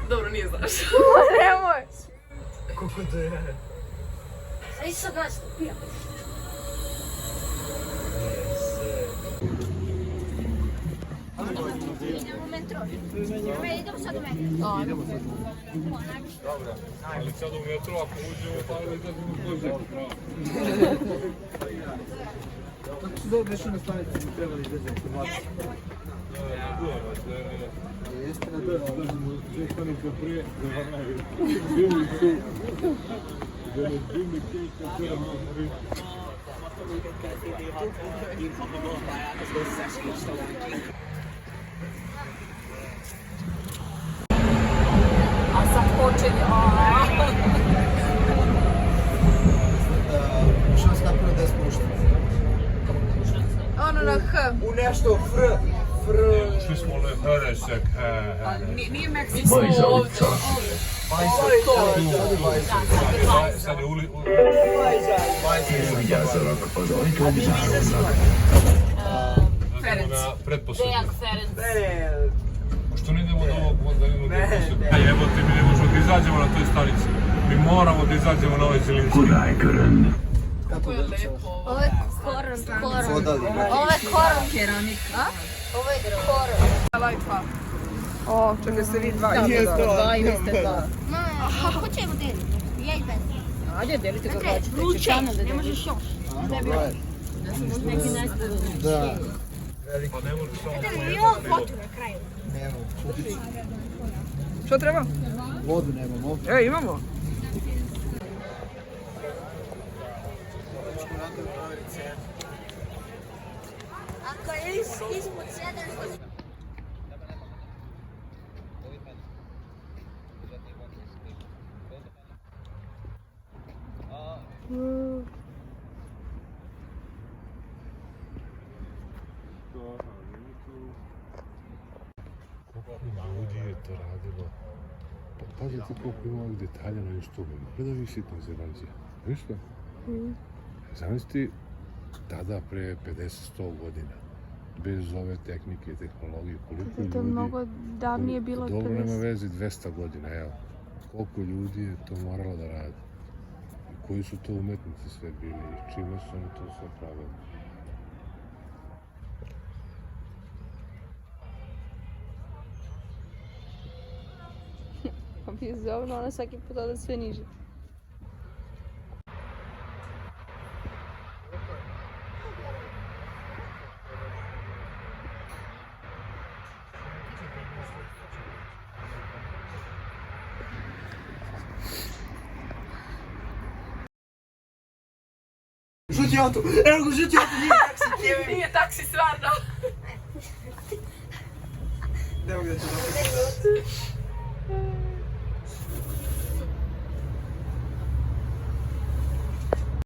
Dobro, nije znaš. Nemoj. Koliko to je? Aj sad nas pijam. Idemo u metro. Idemo sad u metro. Idemo sad. Dobro. Ali sad u metro, ako uđemo, pa ne izađemo kožem. Kako su dobro nešto na stanici, mi trebali izađemo kod vas. Jeste na to. Izađemo 2 stanice prije, da vam Jimmy Cake. Da ne Jimmy Cake, da treba morati. A sad počinje. Što vas kapira da je spušten? Ono na H. U nešto fr... Ušli smo le Heresek, Nije Meksiko ovdje. sad je uli... Ferenc. Na pretposlednju. Dejak Ferenc. Što ne idemo do ovog da idemo do pretposlednju? Evo ti, mi ne možemo da izađemo na toj stanici. Mi moramo da izađemo na ovoj Zelinski. Kako je lepo. Ovo je koron. Hodali. Ovo je koron. Keramika. Ovo je koron. Lajtva. O, čekaj ste vi dva. Nije to. Dva i vi ste dva. Ko će mu deliti? Ja i Ben. Ajde, delite kako Znači, hoćete. ruče, Čana da ne možeš delite. još. Dobro je. Možda neki najspodobniji. Da. Pa ne možeš samo I ovo fotu na kraju. Nemamo. Čutić. Što treba? Vodu nemamo. Imamo. Ako je ispod 700... Koliko ljudi je to radilo. Pa pazite koliko ima ovih detalja na YouTube-ima. Gledaj vi sitno zebancija. Viš to? Zamislitada pre 50-100 godina. Bez ove tehnike i tehnologije. Koliko ljudi... To je mnogo davnije bilo od Dobro, nema 50. veze 200 godina, evo. Koliko ljudi je to moralo da radi. I koji su to umetnici sve bili i čime su oni to sve pravili. Pa mi je zovno, ona svaki put ode sve niže. Žuti auto! Evo ga, žuti auto, nije taksi, Kevin! Nije taksi stvarno. Evo ga,